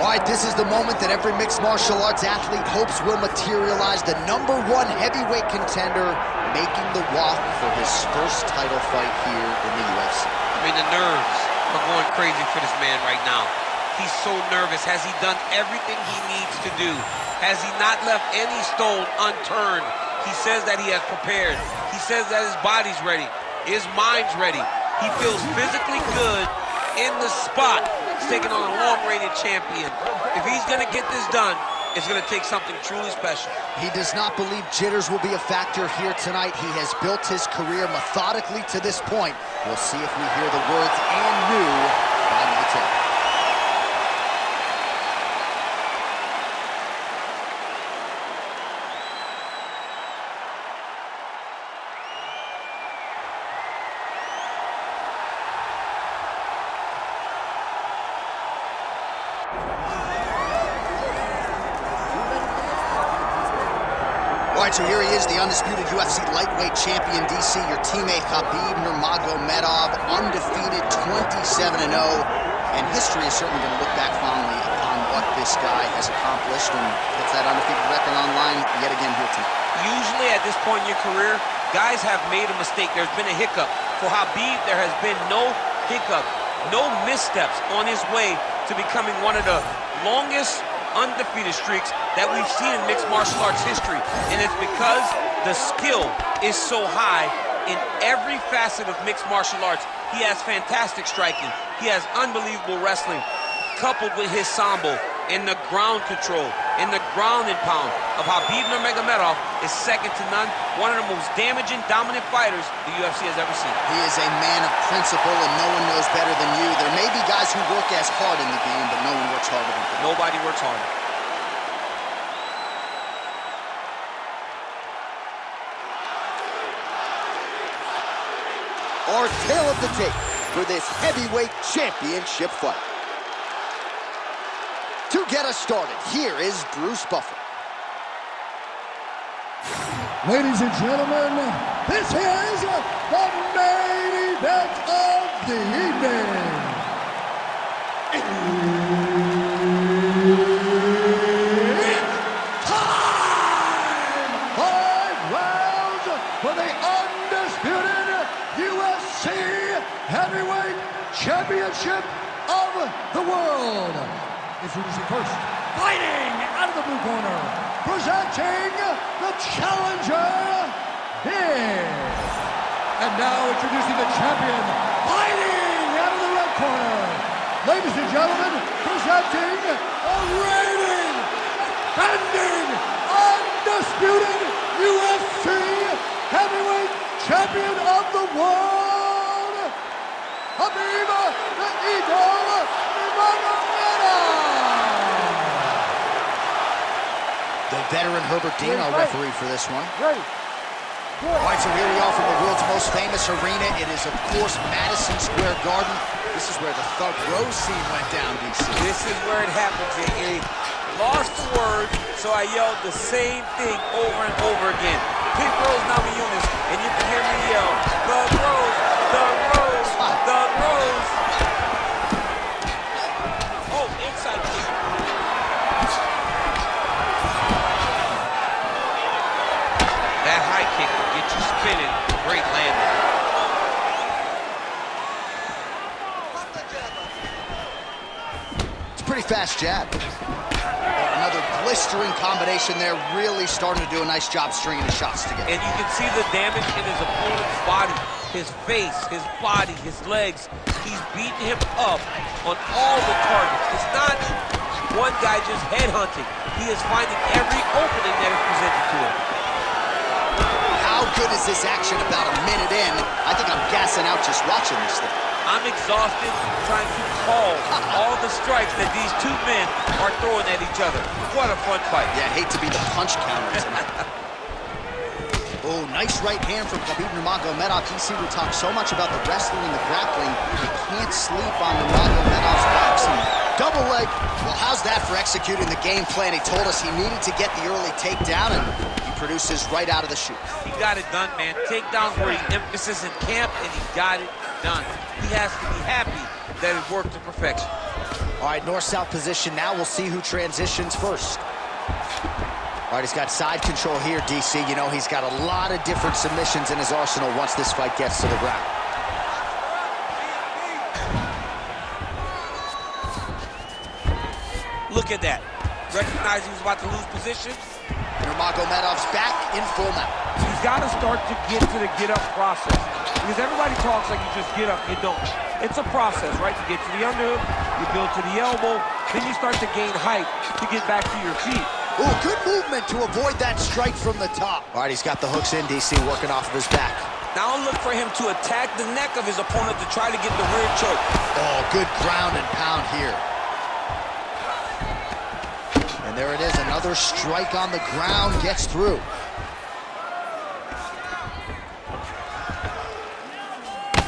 All right, this is the moment that every mixed martial arts athlete hopes will materialize. The #1 heavyweight contender making the walk for his first title fight here in the UFC. I mean, the nerves are going crazy for this man right now. He's so nervous. Has he done everything he needs to do? Has he not left any stone unturned? He says that he has prepared. He says that his body's ready. His mind's ready. He feels physically good in the spot. He's taking on a long-reigning champion. If he's going to get this done, it's going to take something truly special. He does not believe jitters will be a factor here tonight. He has built his career methodically to this point. We'll see if we hear the words "and new" on the tape. All right, so here he is, the undisputed UFC lightweight champion, DC, your teammate Khabib Nurmagomedov, undefeated 27-0. And history is certainly going to look back fondly upon what this guy has accomplished and puts that undefeated record online yet again here tonight. Usually at this point in your career, guys have made a mistake. There's been a hiccup. For Khabib, there has been no hiccup, no missteps on his way to becoming one of the longest undefeated streaks that we've seen in mixed martial arts history. And it's because the skill is so high in every facet of mixed martial arts. He has fantastic striking. He has unbelievable wrestling, coupled with his sambo and the ground control and the ground and pound of Khabib Nurmagomedov is second to none. One of the most damaging, dominant fighters the UFC has ever seen. He is a man of principle, and no one knows better than you. There may be guys who work as hard in the game, but no one works harder than him. Nobody works harder. Our tale of the tape for this heavyweight championship fight. To get us started, here is Bruce Buffer. Ladies and gentlemen, this is the main event of the evening. It's time! 5 rounds for the undisputed UFC Heavyweight Championship of the world. Introducing first, fighting out of the blue corner, presenting the challenger here. And now introducing the champion, fighting out of the red corner. Ladies and gentlemen, presenting a reigning, defending, undisputed UFC Heavyweight Champion of the world, Khabib the Eagle Nurmagomedov. The veteran Herbert Dean, our referee for this one. Ready. All right, so here we are from the world's most famous arena. It is, of course, Madison Square Garden. This is where the Thug Rose scene went down, DC. This is where it happens, A.A. Lost the word, so I yelled the same thing over and over again. Pink Rose Namajunas, and you can hear me yell, Thug Rose, Thug Rose, Thug Rose. Oh, inside kick. That high kick will get you spinning. Great landing. It's a pretty fast jab. Another blistering combination there, really starting to do a nice job stringing the shots together. And you can see the damage in his opponent's body, his face, his body, his legs. He's beating him up on all the targets. It's not one guy just headhunting. He is finding every opening that is presented to him. How good is this action about a minute in? I think I'm gassing out just watching this thing. I'm exhausted trying to call all the strikes that these two men are throwing at each other. What a fun fight. Yeah, I hate to be the punch counter tonight. Oh, nice right hand from Khabib Nurmagomedov. DC, we talk so much about the wrestling and the grappling. You can't sleep on Nurmagomedov's boxing. Double leg. Well, how's that for executing the game plan? He told us he needed to get the early takedown, and he produces right out of the chute. He got it done, man. Takedowns were the emphasis in camp, and he got it done. He has to be happy that it worked to perfection. All right, north-south position now. We'll see who transitions first. All right, he's got side control here, DC. You know, he's got a lot of different submissions in his arsenal once this fight gets to the ground. Look at that. Recognized he was about to lose position. Nurmagomedov's back in full mount. He's got to start to get to the get-up process. Because everybody talks like you just get up, you don't. It's a process, right? You get to the underhook, you build to the elbow, then you start to gain height to get back to your feet. Ooh, good movement to avoid that strike from the top. All right, he's got the hooks in, DC, working off of his back. Now look for him to attack the neck of his opponent to try to get the rear choke. Oh, good ground and pound here. And there it is, another strike on the ground, gets through.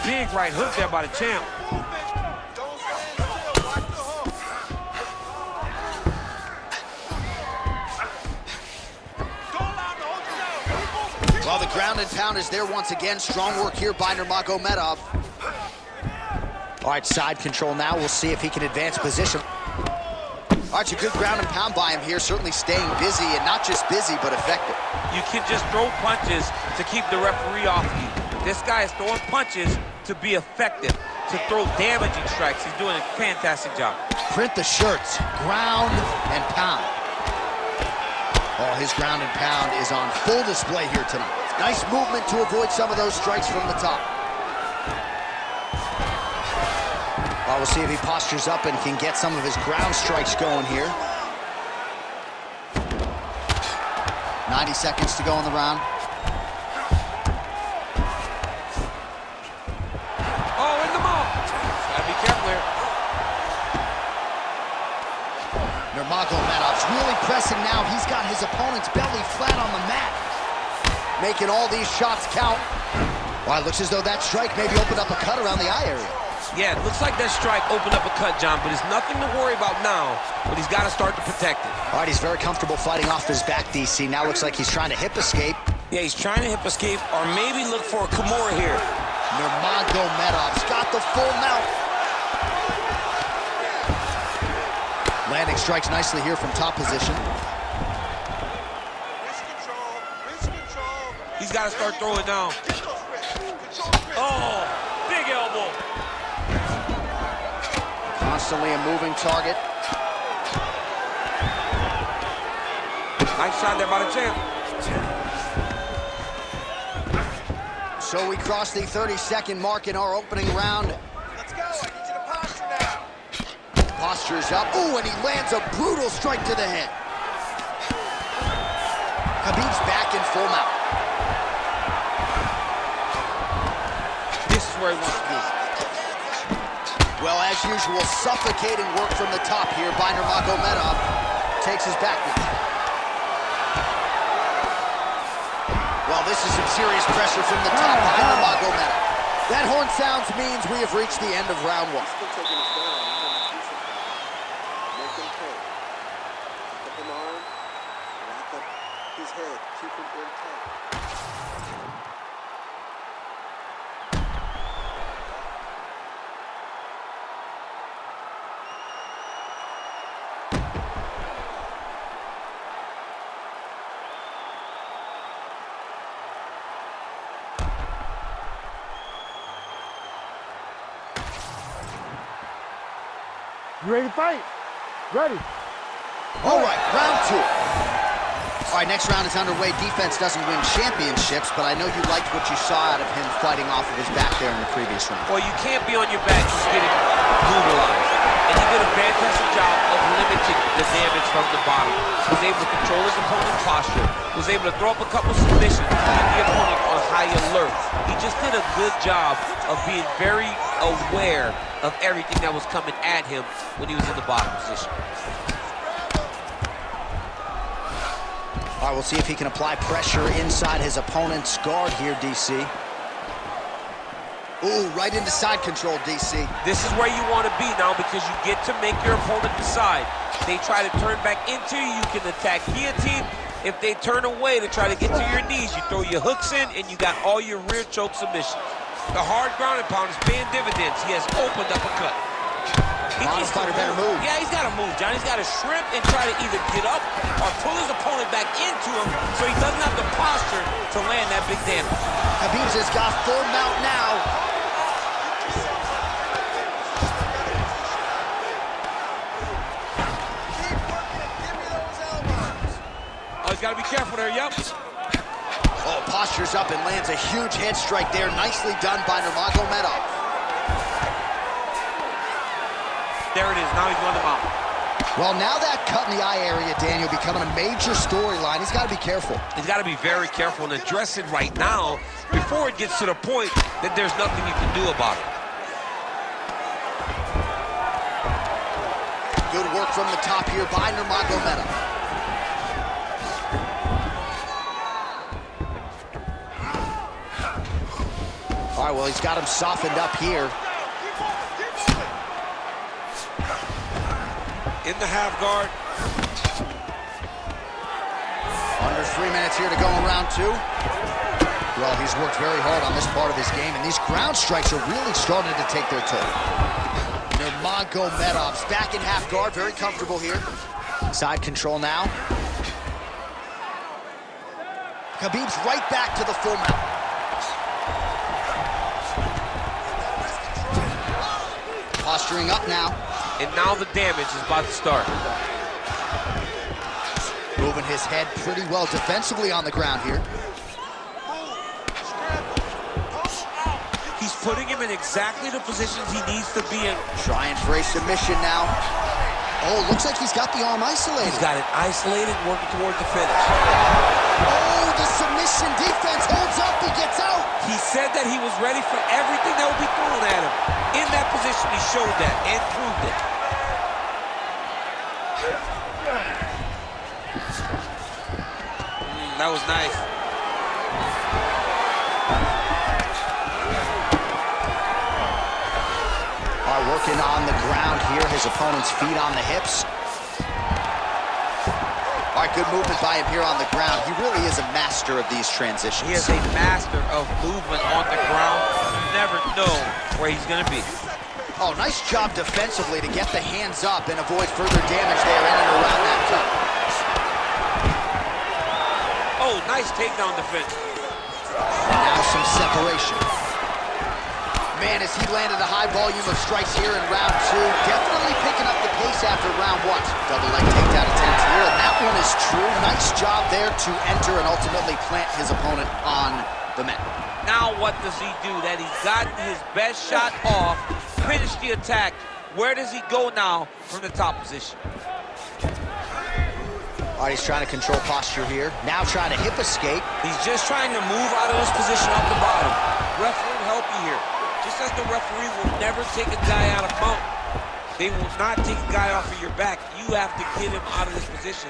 Big right hook there by the champ. Well, the ground and pound is there once again. Strong work here by Nurmagomedov. All right, side control now. We'll see if he can advance position. All right, a good ground and pound by him here. Certainly staying busy, and not just busy, but effective. You can just throw punches to keep the referee off you. This guy is throwing punches to be effective, to throw damaging strikes. He's doing a fantastic job. Print the shirts, ground and pound. Oh, his ground and pound is on full display here tonight. Nice movement to avoid some of those strikes from the top. We'll see if he postures up and can get some of his ground strikes going here. 90 seconds to go in the round. Oh, in the mouth. Gotta be careful here. Nurmagomedov's really pressing now. He's got his opponent's belly flat on the mat, making all these shots count. Well, it looks as though that strike maybe opened up a cut around the eye area. Yeah, it looks like that strike opened up a cut, John, but it's nothing to worry about now, but he's got to start to protect it. All right, he's very comfortable fighting off his back, DC. Now looks like he's trying to hip escape. Yeah, he's trying to hip escape, or maybe look for a Kimura here. Nurmagomedov's got the full mount. Landing strikes nicely here from top position. He's got to start throwing down. Oh, big elbow. Constantly a moving target. Nice shot there by the champ. So we cross the 30-second mark in our opening round. Let's go. I need you to posture now. Postures up. Ooh, and he lands a brutal strike to the head. Khabib's back in full mount. This is where he wants to be. Well, as usual, suffocating work from the top here by Nurmagomedov. Takes his back knee. Well, this is some serious pressure from the top by Nurmagomedov. That horn sounds means we have reached the end of round one. Still taking us down. Make him pay. Lock up an arm. Lock up his head. Keep him intact. You ready to fight? Ready. All right, round two. All right, next round is underway. Defense doesn't win championships, but I know you liked what you saw out of him fighting off of his back there in the previous round. Well, you can't be on your back just getting brutalized. And he did a fantastic job of limiting the damage from the bottom. He was able to control his opponent's posture. He was able to throw up a couple submissions to keep the opponent on high alert. He just did a good job of being very aware of everything that was coming at him when he was in the bottom position. All right, we'll see if he can apply pressure inside his opponent's guard here, DC. Ooh, right into side control, DC. This is where you want to be now because you get to make your opponent decide. If they try to turn back into you, you can attack guillotine. If they turn away to try to get to your knees, you throw your hooks in and you got all your rear choke submissions. The hard ground and pound is paying dividends. He has opened up a cut. Bottom fighter better move. Yeah, he's got to move, John. He's got to shrimp and try to either get up or pull his opponent back into him so he doesn't have the posture to land that big damage. Khabib's has got full mount now. Oh, he's got to be careful there, yep. Oh, postures up and lands a huge head strike there. Nicely done by Nurmagomedov. There it is. Now he's won the mount. Well, now that cut in the eye area, Daniel, becoming a major storyline. He's got to be careful. He's got to be very careful and address it right now before it gets to the point that there's nothing you can do about it. Good work from the top here by Nurmagomedov. All right, well, he's got him softened up here. In the half guard. Under 3 minutes here to go in round 2. Well, he's worked very hard on this part of his game, and these ground strikes are really starting to take their toll. Nurmagomedov's back in half guard, very comfortable here. Side control now. Khabib's right back to the full mount. Posturing up now. And now the damage is about to start. Moving his head pretty well defensively on the ground here. He's putting him in exactly the positions he needs to be in. Trying for a submission now. Oh, looks like he's got the arm isolated. He's got it isolated, working toward the finish. Oh, the submission defense holds up. He gets out. He said that he was ready for everything that would be thrown at him. In that position, he showed that and proved it. That was nice. All right, working on the ground here. His opponent's feet on the hips. All right, good movement by him here on the ground. He really is a master of these transitions. He is a master of movement on the ground. You never know where he's going to be. Oh, nice job defensively to get the hands up and avoid further damage there in and around that cut. Oh, nice takedown defense. And now some separation. Man, as he landed a high volume of strikes here in round 2, definitely picking up the pace after round 1. Double leg takedown attempt here, and that one is true. Nice job there to enter and ultimately plant his opponent on the mat. Now what does he do? That he's gotten his best shot off, finished the attack. Where does he go now from the top position? All right, he's trying to control posture here. Now trying to hip escape. He's just trying to move out of this position up the bottom. Referee will help you here. Just as the referee will never take a guy out of mount, they will not take a guy off of your back. You have to get him out of this position.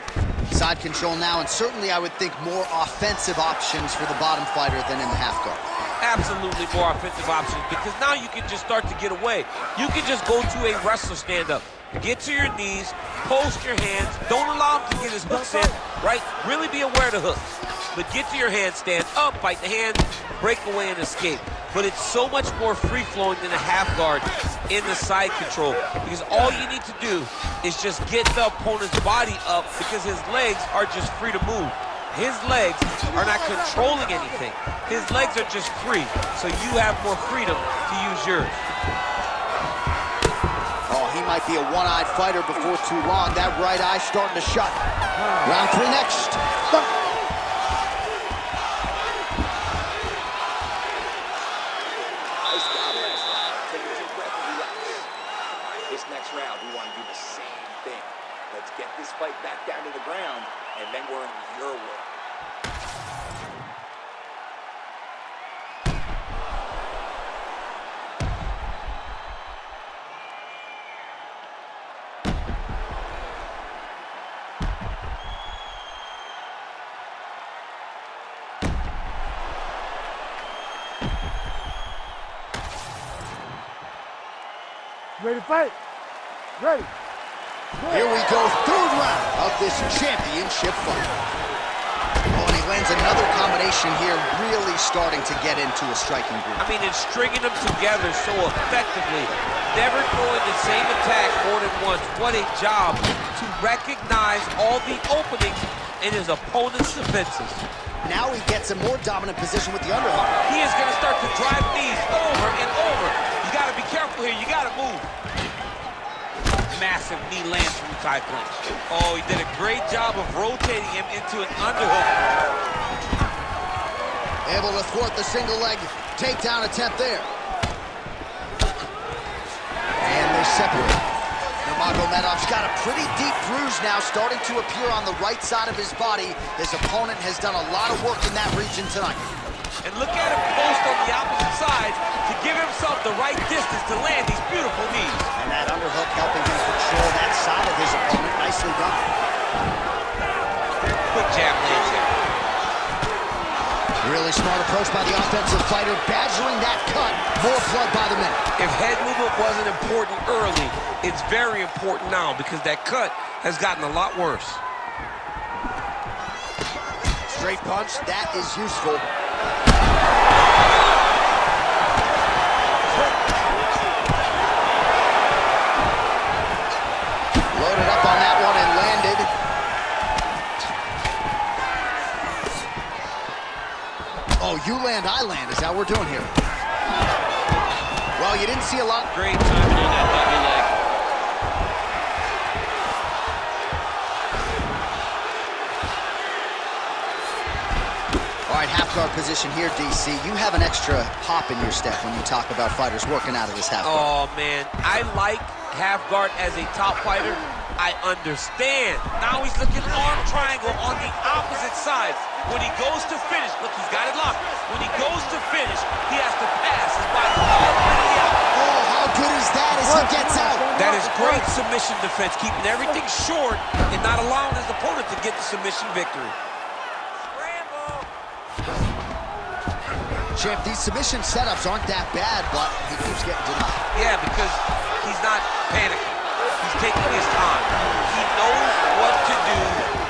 Side control now, and certainly I would think more offensive options for the bottom fighter than in the half guard. Absolutely more offensive options, because now you can just start to get away. You can just go to a wrestler stand-up. Get to your knees, post your hands, don't allow him to get his hooks in, right? Really be aware of the hooks. But get to your hands, stand up, bite the hand, break away and escape. But it's so much more free-flowing than a half guard in the side control, because all you need to do is just get the opponent's body up, because his legs are just free to move. His legs are not controlling anything. His legs are just free, so you have more freedom to use yours. Oh, he might be a one-eyed fighter before too long. That right eye starting to shut. Round 3 next. Nice job last round. Take a deep breath and relax. This next round, we want to do the same thing. Let's get this fight back down to the ground, and then we're in your world. Ready to fight? Ready. Here we go, 3rd round of this championship fight. Oh, and he he lands another combination here, really starting to get into a striking groove. I mean, it's stringing them together so effectively, never throwing the same attack more than once. What a job to recognize all the openings in his opponent's defenses. Now he gets a more dominant position with the underhook. He is going to start to drive knees over and over. You got to be careful here. You got to move. Massive knee lands from Thai clinch. Oh, he did a great job of rotating him into an underhook. Able to thwart the single leg takedown attempt there. And they separate. Nurmagomedov's got a pretty deep bruise now starting to appear on the right side of his body. His opponent has done a lot of work in that region tonight. And look at him post on the opposite side to give himself the right distance to land these beautiful knees. And that underhook helping him control that side of his opponent. Nicely done. Quick jab lands here. Really smart approach by the offensive fighter, badgering that cut. More blood by the minute. If head movement wasn't important early, it's very important now because that cut has gotten a lot worse. Straight punch, that is useful. Loaded up on that one and landed. Oh, you land, I land. Is that what we're doing here? Well, you didn't see a lot. Great timing on that double leg. All right, half guard position here, DC. You have an extra hop in your step when you talk about fighters working out of this half guard. Oh, man. I like half guard as a top fighter. I understand. Now he's looking arm triangle on the opposite side. When he goes to finish, look, he's got it locked. When he goes to finish, he has to pass his body all the way out. Oh, how good is that as he gets out? That is great submission defense, keeping everything short and not allowing his opponent to get the submission victory. Champ, these submission setups aren't that bad, but he keeps getting denied. Yeah, because he's not panicking. He's taking his time. He knows what to do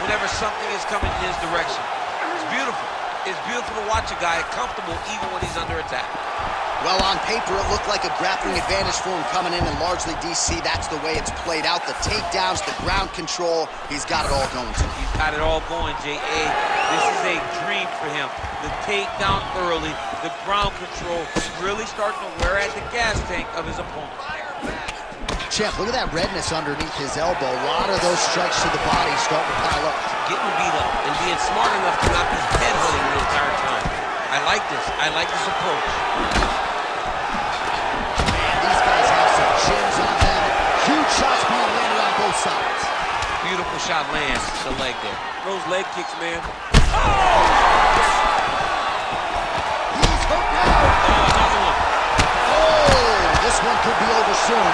whenever something is coming in his direction. It's beautiful. It's beautiful to watch a guy comfortable even when he's under attack. Well, on paper, it looked like a grappling advantage for him coming in, and largely, DC, that's the way it's played out. The takedowns, the ground control, he's got it all going to him. He's got it all going, J.A. This is a dream for him. The takedown early, the ground control, really starting to wear at the gas tank of his opponent. Champ, look at that redness underneath his elbow. A lot of those strikes to the body starting to pile up. Getting beat up and being smart enough to not be headhunting the entire time. I like this. I like this approach. Man, these guys have some chins on them. Huge shots being landed on both sides. Beautiful shot lands the leg there. Those leg kicks, man. He's hooked now. Oh, another one. Oh, this one could be over soon.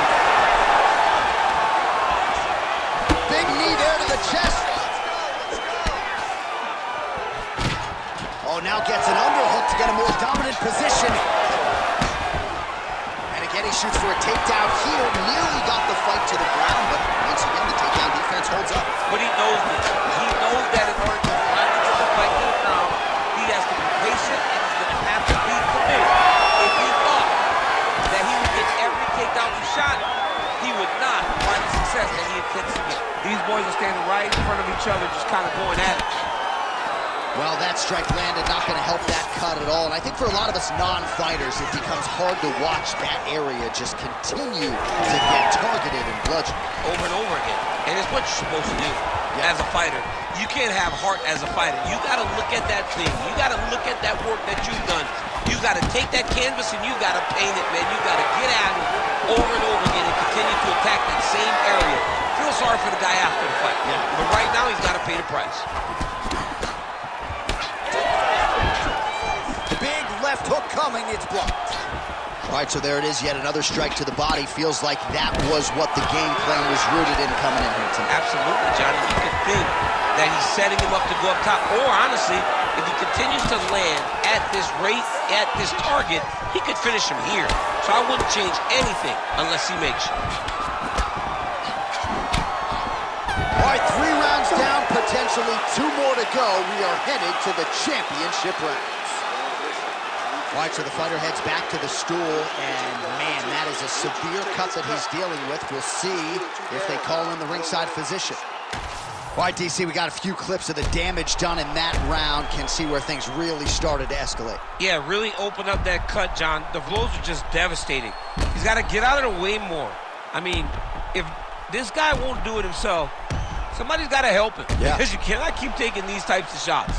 Big knee there to the chest. Oh, now gets an underhook to get a more dominant position. And again, he shoots for a takedown here. Nearly got the fight to the ground, but once again, the takedown defense holds up. But he knows this. He knows that in order to finally get the fight to the ground, he has to be patient and he's going to have to be committed. If he thought that he would get every takedown he shot, he would not find the success that he intends to get. These boys are standing right in front of each other, just kind of going at it. Well, that strike landed, not going to help that cut at all. And I think for a lot of us non-fighters, it becomes hard to watch that area just continue to get targeted and bludgeoned. Over and over again. And it's what you're supposed to do as a fighter. You can't have heart as a fighter. You got to look at that thing. You got to look at that work that you've done. You got to take that canvas and you got to paint it, man. You got to get at it over and over again and continue to attack that same area. Feel sorry for the guy after the fight. Yeah. But right now, he's got to pay the price. Big left hook coming, it's blocked. All right, so there it is, yet another strike to the body. Feels like that was what the game plan was rooted in coming in here tonight. Absolutely, Johnny. You could think that he's setting him up to go up top. Or, honestly, if he continues to land at this rate, at this target, he could finish him here. So I wouldn't change anything unless he makes you. All right, 3 rounds rounds down, potentially 2 more to go. We are headed to the championship rounds. All right, so the fighter heads back to the stool, and man, that is a severe cut that he's dealing with. We'll see if they call in the ringside physician. All right, DC, we got a few clips of the damage done in that round. Can see where things really started to escalate. Yeah, really open up that cut, John. The blows are just devastating. He's got to get out of the way more. I mean, if this guy won't do it himself, somebody's got to help him. Yeah. Because you cannot keep taking these types of shots.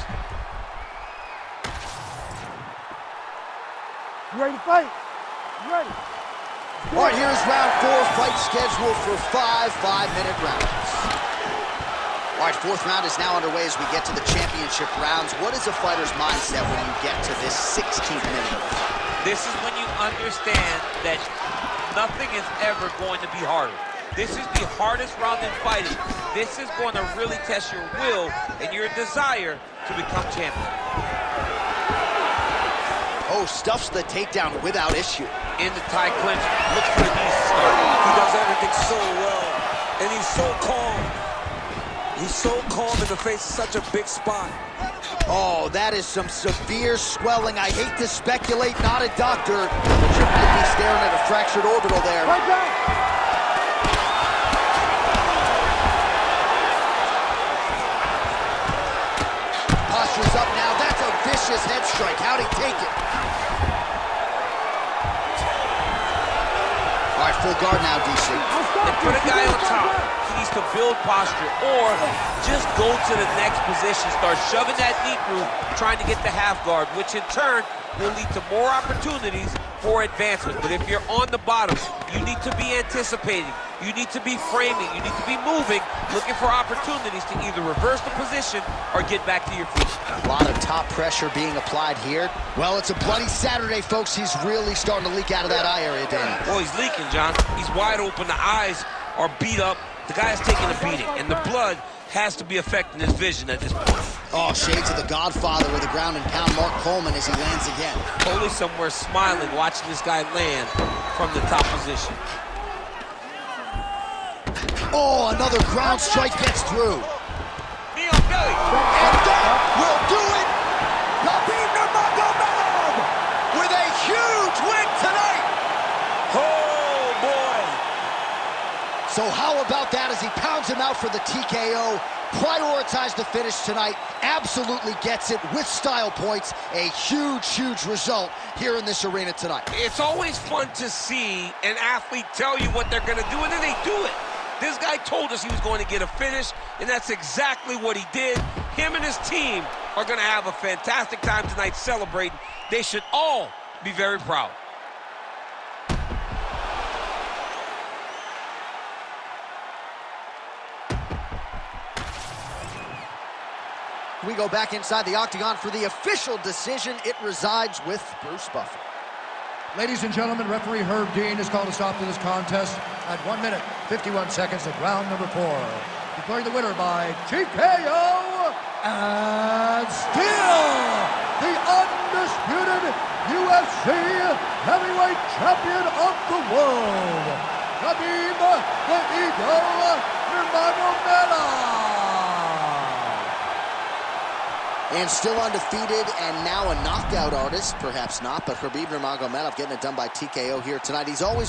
You ready to fight? You ready? All right, here's round 4, fight scheduled for 5 5-minute rounds. All right, 4th round is now underway as we get to the championship rounds. What is a fighter's mindset when you get to this 16th minute? This is when you understand that nothing is ever going to be harder. This is the hardest round in fighting. This is going to really test your will and your desire to become champion. Oh, stuffs the takedown without issue. In the tie clinch, look for the knees to start. He does everything so well, and he's so calm. He's so calm in the face of such a big spot. Oh, that is some severe swelling. I hate to speculate, not a doctor, but you might be staring at a fractured orbital there. Right back. Posture's up now. That's a vicious head strike. How'd he take it? All right, full guard now, DC. And put a guy on top. He needs to build posture or just go to the next position. Start shoving that knee through, trying to get the half guard, which in turn will lead to more opportunities for advancement. But if you're on the bottom, you need to be anticipating. You need to be framing. You need to be moving, looking for opportunities to either reverse the position or get back to your feet. A lot of top pressure being applied here. Well, it's a bloody Saturday, folks. He's really starting to leak out of that eye area, Danny. Oh, he's leaking, John. He's wide open. The eyes are beat up. The guy's taking a beating, and the blood has to be affecting his vision at this point. Oh, shades of the Godfather with a ground and pound Mark Coleman as he lands again. Totally somewhere smiling, watching this guy land from the top position. Oh, another ground strike gets through. Knee on belly. And that will do it. Khabib Nurmagomedov with a huge win tonight. Oh, boy. So how about that as he pounds him out for the TKO? Prioritized the finish tonight. Absolutely gets it with style points. A huge, huge result here in this arena tonight. It's always fun to see an athlete tell you what they're going to do, and then they do it. This guy told us he was going to get a finish, and that's exactly what he did. Him and his team are going to have a fantastic time tonight celebrating. They should all be very proud. We go back inside the octagon for the official decision. It resides with Bruce Buffer. Ladies and gentlemen, referee Herb Dean has called a stop to this contest at 1 minute, 51 seconds of round number 4. Declaring the winner by TKO and still the undisputed UFC heavyweight champion of the world, Khabib the Eagle Nurmagomedov. And still undefeated and now a knockout artist. Perhaps not, but Khabib Nurmagomedov getting it done by TKO here tonight. He's always